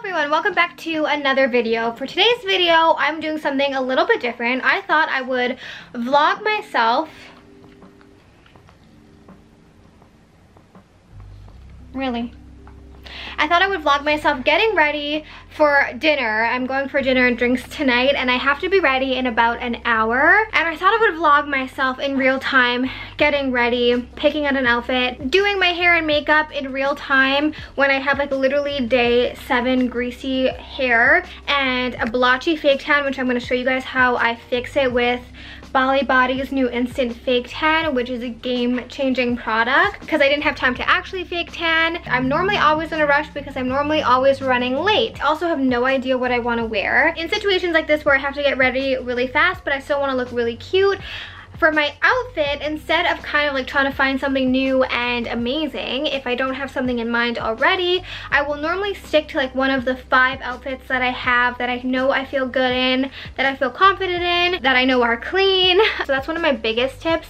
everyone, welcome back to another video. For today's video, I'm doing something a little bit different. I thought I would vlog myself. Really? I thought I would vlog myself getting ready for dinner. I'm going for dinner and drinks tonight and I have to be ready in about an hour. And I thought I would vlog myself in real time, getting ready, picking out an outfit, doing my hair and makeup in real time when I have like literally day 7 greasy hair and a blotchy fake tan, which I'm going to show you guys how I fix it with Bali Body's new instant fake tan, which is a game-changing product because I didn't have time to actually fake tan. I'm normally always in a rush because I'm normally always running late. I also have no idea what I want to wear. In situations like this where I have to get ready really fast but I still want to look really cute, for my outfit, instead of kind of like trying to find something new and amazing, if I don't have something in mind already, I will normally stick to like one of the 5 outfits that I have that I know I feel good in, that I feel confident in, that I know are clean. So that's one of my biggest tips.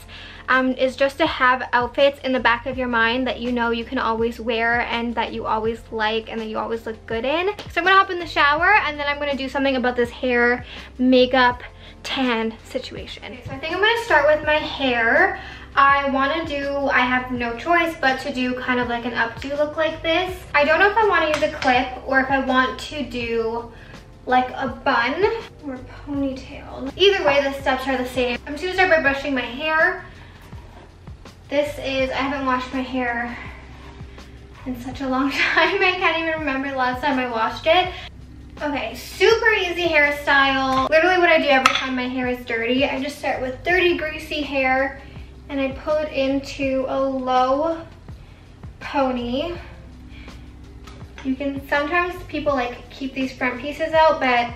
Is just to have outfits in the back of your mind that you know you can always wear and that you always like and that you always look good in. So I'm gonna hop in the shower and then I'm gonna do something about this hair, makeup, tan situation. Okay, so I think I'm gonna start with my hair. I have no choice but to do kind of like an updo look like this. I don't know if I want to use a clip or if I want to do like a bun or a ponytail. Either way, the steps are the same. I'm just gonna start by brushing my hair. I haven't washed my hair in such a long time. I can't even remember the last time I washed it. Okay, super easy hairstyle. Literally what I do every time my hair is dirty, I just start with dirty, greasy hair and I pull it into a low pony. Sometimes people like keep these front pieces out, but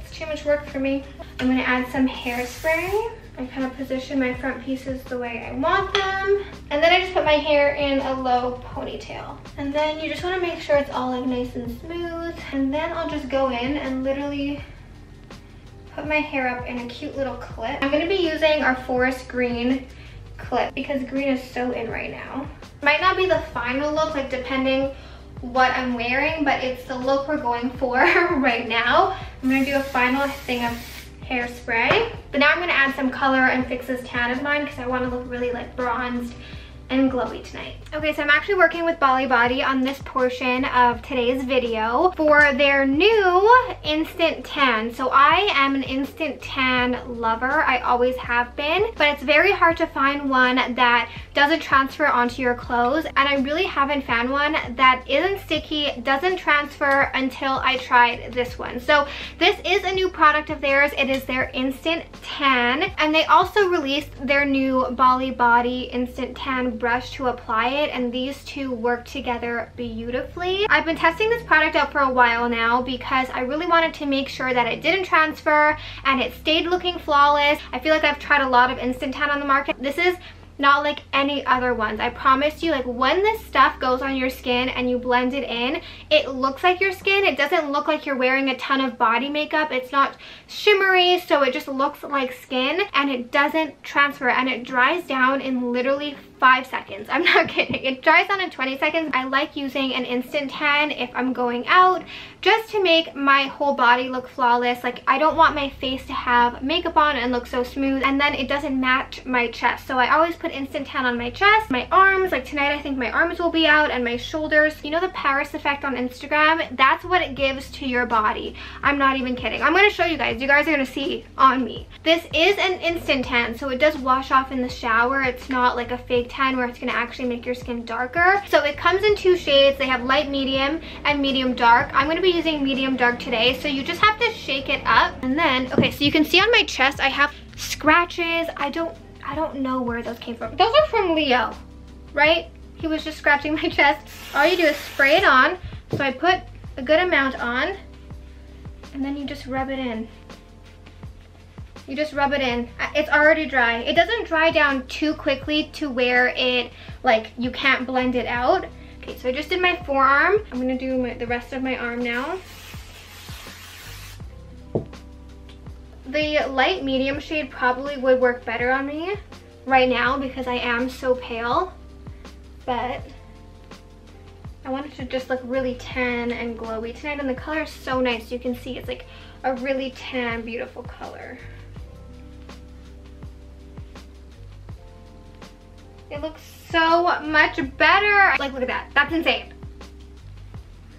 it's too much work for me. I'm gonna add some hairspray. I kind of position my front pieces the way I want them. And then I just put my hair in a low ponytail. And then you just want to make sure it's all like nice and smooth. And then I'll just go in and literally put my hair up in a cute little clip. I'm going to be using our forest green clip because green is so in right now. Might not be the final look, like depending what I'm wearing, but it's the look we're going for right now. I'm going to do a final thing of hairspray, but now I'm going to add some color and fix this tan of mine because I want to look really like bronzed and glowy tonight. Okay, so I'm actually working with Bali Body on this portion of today's video for their new instant tan. So I am an instant tan lover. I always have been, but it's very hard to find one that doesn't transfer onto your clothes, and I really haven't found one that isn't sticky, doesn't transfer until I tried this one. So this is a new product of theirs. It is their instant tan, and they also released their new Bali Body instant tan brush to apply it, and these two work together beautifully. I've been testing this product out for a while now because I really wanted to make sure that it didn't transfer and it stayed looking flawless. I feel like I've tried a lot of instant tan on the market. This is not like any other ones. I promise you, like when this stuff goes on your skin and you blend it in, it looks like your skin. It doesn't look like you're wearing a ton of body makeup. It's not shimmery, so it just looks like skin, and it doesn't transfer, and it dries down in literally 5 seconds. I'm not kidding. It dries down in 20 seconds. I like using an instant tan if I'm going out just to make my whole body look flawless. Like I don't want my face to have makeup on and look so smooth and then it doesn't match my chest. So I always put instant tan on my chest, my arms. Like tonight I think my arms will be out, and my shoulders. You know the Paris effect on Instagram? That's what it gives to your body. I'm not even kidding. I'm going to show you guys. You guys are going to see on me. This is an instant tan, so it does wash off in the shower. It's not like a fake tan where it's going to actually make your skin darker. So it comes in 2 shades. They have light medium and medium dark. I'm going to be using medium dark today, so you just have to shake it up. And then, okay, so you can see on my chest I have scratches. I don't know where those came from. Those are from Leo, right? He was just scratching my chest. All you do is spray it on. So I put a good amount on, and then you just rub it in. You just rub it in. It's already dry. It doesn't dry down too quickly to where it, like, you can't blend it out. Okay, so I just did my forearm. I'm gonna do the rest of my arm now. The light medium shade probably would work better on me right now because I am so pale, but I wanted to just look really tan and glowy tonight, and the color is so nice. You can see it's like a really tan, beautiful color. It looks so much better. Like, look at that. That's insane.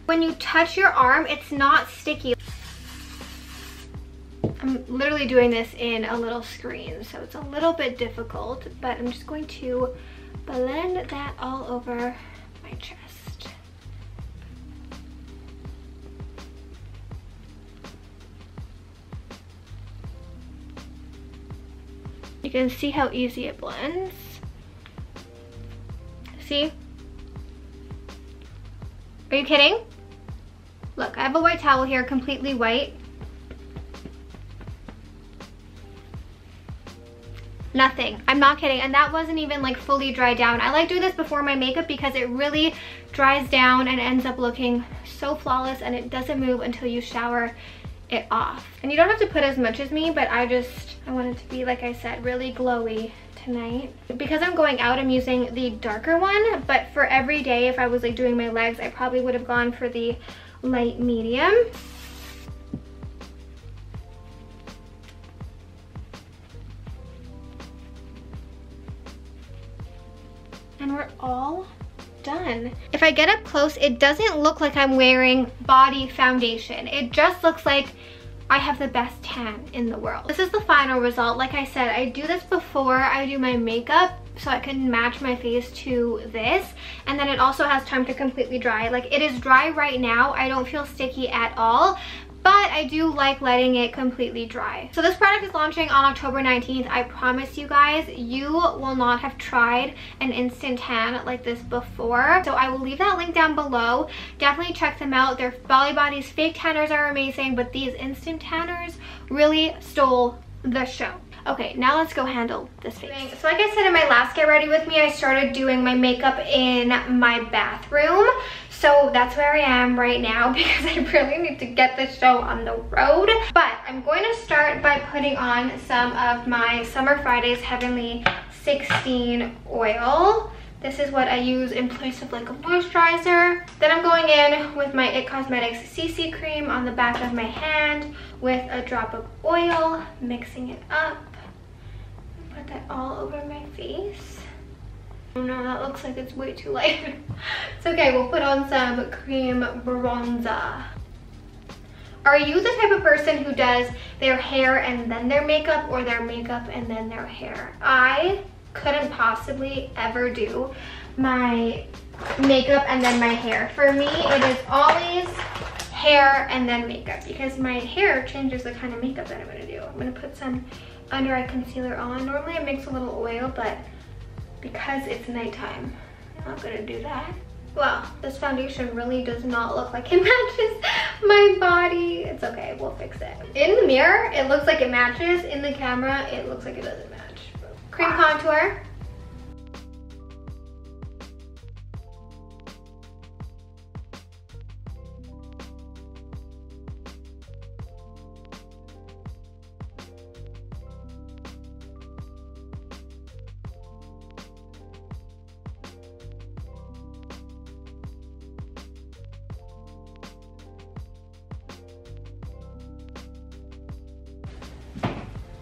When you touch your arm, it's not sticky. I'm literally doing this in a little screen, so it's a little bit difficult, but I'm just going to blend that all over my chest. You can see how easy it blends. See? Are you kidding? Look, I have a white towel here, completely white. Nothing. I'm not kidding. And that wasn't even like fully dried down. I like doing this before my makeup because it really dries down and ends up looking so flawless, and it doesn't move until you shower it off. And you don't have to put as much as me, but I want it to be, like I said, really glowy tonight. Because I'm going out, I'm using the darker one, but for every day, if I was like doing my legs, I probably would have gone for the light medium. And we're all done. If I get up close, it doesn't look like I'm wearing body foundation. It just looks like I have the best tan in the world. This is the final result. Like I said, I do this before I do my makeup so I can match my face to this, and then it also has time to completely dry. Like, it is dry right now. I don't feel sticky at all, but I do like letting it completely dry. So this product is launching on October 19th. I promise you guys, you will not have tried an instant tan like this before. So I will leave that link down below. Definitely check them out. Their Bali Body's fake tanners are amazing, but these instant tanners really stole the show. Okay, now let's go handle this face. So like I said in my last Get Ready With Me, I started doing my makeup in my bathroom. So that's where I am right now because I really need to get this show on the road. But I'm going to start by putting on some of my Summer Fridays Heavenly 16 oil. This is what I use in place of like a moisturizer. Then I'm going in with my IT Cosmetics CC cream on the back of my hand with a drop of oil, mixing it up. Put that all over my face. Oh no, that looks like it's way too light. It's okay, we'll put on some cream bronzer. Are you the type of person who does their hair and then their makeup, or their makeup and then their hair? I couldn't possibly ever do my makeup and then my hair. For me, it is always hair and then makeup because my hair changes the kind of makeup that I'm gonna do. I'm gonna put some under eye concealer on. Normally I mix a little oil, but because it's nighttime, I'm not gonna do that. Wow, this foundation really does not look like it matches my body. It's okay, we'll fix it. In the mirror, it looks like it matches. In the camera, it looks like it doesn't match. Cream contour.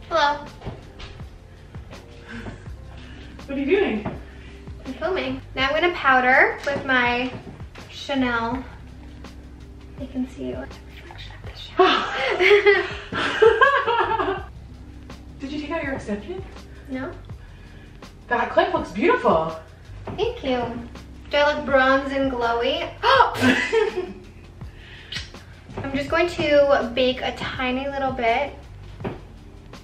Hello. What are you doing? I'm filming. Now I'm gonna powder with my Chanel. You can see the reflection of the Chanel. Did you take out your extension? No? That clip looks beautiful. Thank you. Do I look bronze and glowy? I'm just going to bake a tiny little bit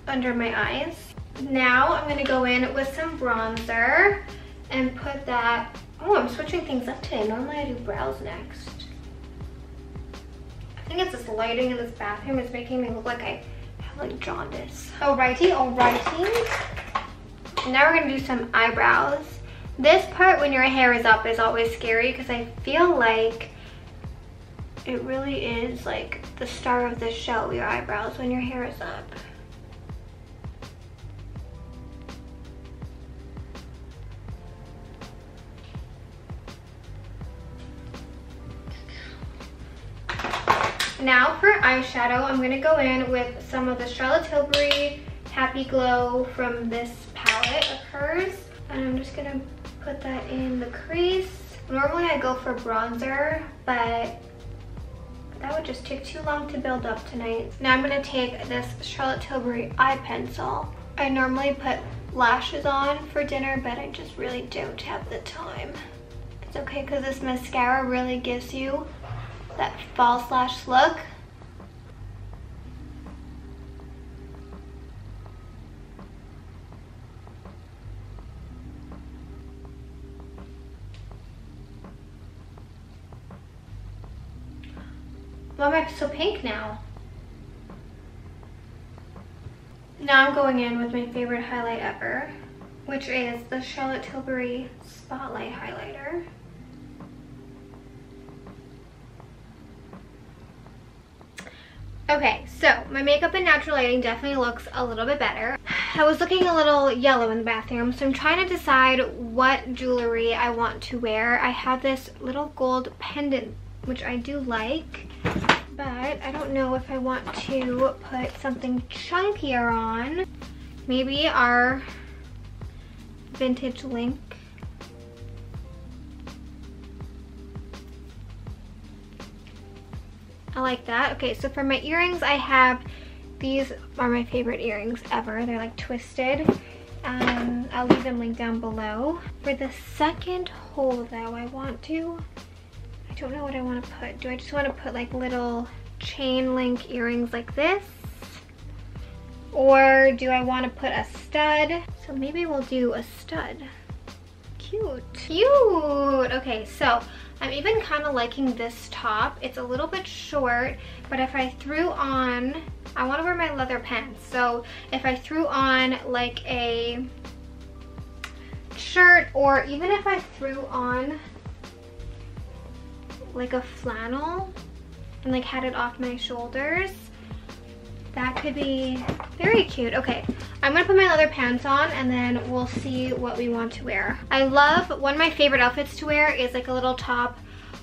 under my eyes. Now I'm gonna go in with some bronzer and put that. Oh, I'm switching things up today. Normally I do brows next. I think it's this lighting in this bathroom is making me look like I have like jaundice. Alrighty, alrighty. Now we're gonna do some eyebrows. This part when your hair is up is always scary because I feel like it really is like the star of the show, your eyebrows, when your hair is up. Now for eyeshadow, I'm gonna go in with some of the Charlotte Tilbury Happy Glow from this palette of hers. And I'm just gonna put that in the crease. Normally I go for bronzer, but that would just take too long to build up tonight. Now I'm gonna take this Charlotte Tilbury eye pencil. I normally put lashes on for dinner, but I just really don't have the time. It's okay because this mascara really gives you that false lash look. Why am I so pink now? Now I'm going in with my favorite highlight ever, which is the Charlotte Tilbury Spotlight Highlighter. Okay, so my makeup in natural lighting definitely looks a little bit better. I was looking a little yellow in the bathroom, so I'm trying to decide what jewelry I want to wear. I have this little gold pendant, which I do like, but I don't know if I want to put something chunkier on. Maybe our vintage link. I like that. Okay, so for my earrings, I have, these are my favorite earrings ever. They're like twisted. I'll leave them linked down below. For the second hole though, I don't know what I want to put. Do I just want to put like little chain link earrings like this? Or do I want to put a stud? So maybe we'll do a stud. Cute. Cute! Okay, so I'm even kind of liking this top. It's a little bit short, but if I threw on, I want to wear my leather pants. So if I threw on like a shirt, or even if I threw on like a flannel and like had it off my shoulders, that could be very cute. Okay, I'm gonna put my leather pants on and then we'll see what we want to wear. I love, one of my favorite outfits to wear is like a little top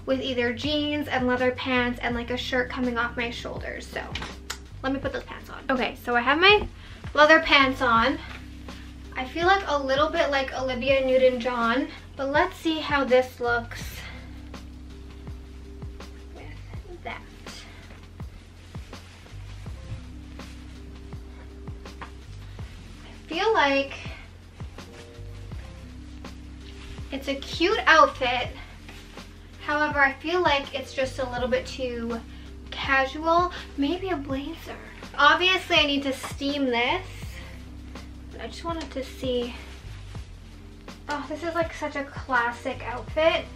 with either jeans and leather pants and like a shirt coming off my shoulders. So let me put those pants on. Okay, so I have my leather pants on. I feel like a little bit like Olivia Newton-John, but let's see how this looks with that. I feel like it's a cute outfit. However, I feel like it's just a little bit too casual. Maybe a blazer. Obviously, I need to steam this. But I just wanted to see. Oh, this is like such a classic outfit.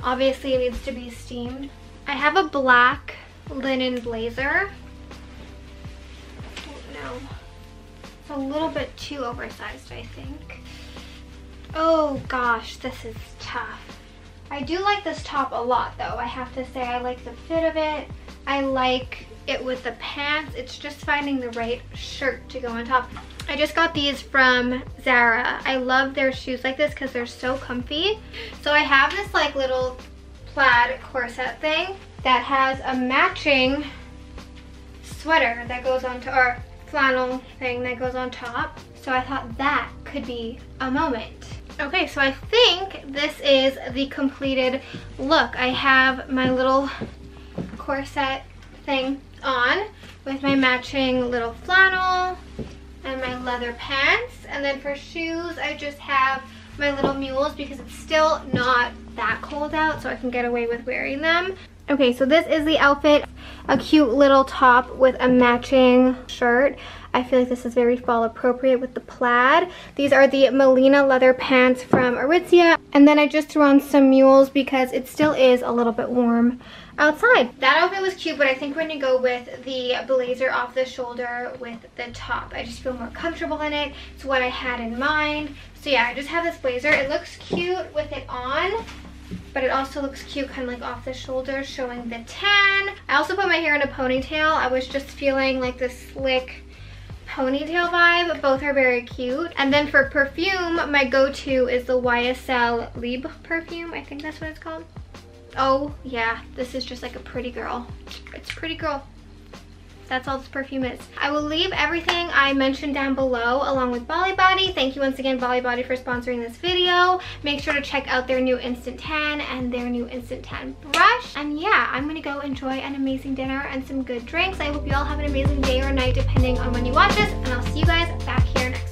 Obviously, it needs to be steamed. I have a black linen blazer. Oh no. It's a little bit too oversized, I think. Oh gosh, this is tough. I do like this top a lot though. I have to say, I like the fit of it. I like it with the pants. It's just finding the right shirt to go on top. I just got these from Zara. I love their shoes like this because they're so comfy. So I have this like little plaid corset thing that has a matching sweater that goes on to, or flannel thing that goes on top. So I thought that could be a moment. Okay, so I think this is the completed look. I have my little corset thing on with my matching little flannel and my leather pants. And then for shoes, I just have my little mules because it's still not that cold out, so I can get away with wearing them. Okay, so this is the outfit. A cute little top with a matching shirt. I feel like this is very fall appropriate with the plaid. These are the Melina leather pants from Aritzia. And then I just threw on some mules because it still is a little bit warm outside. That outfit was cute, but I think we're gonna go with the blazer off the shoulder with the top. I just feel more comfortable in it. It's what I had in mind. So yeah, I just have this blazer. It looks cute with it on, but it also looks cute kind of like off the shoulder, showing the tan. I also put my hair in a ponytail. I was just feeling like this slick ponytail vibe. Both are very cute. And then for perfume, my go-to is the YSL Libre perfume. I think that's what it's called. Oh yeah, this is just like a pretty girl. It's a pretty girl. That's all this perfume is. I will leave everything I mentioned down below along with Bali Body. Thank you once again, Bali Body, for sponsoring this video. Make sure to check out their new Instant Tan and their new Instant Tan brush. And yeah, I'm gonna go enjoy an amazing dinner and some good drinks. I hope you all have an amazing day or night depending on when you watch this, and I'll see you guys back here next time.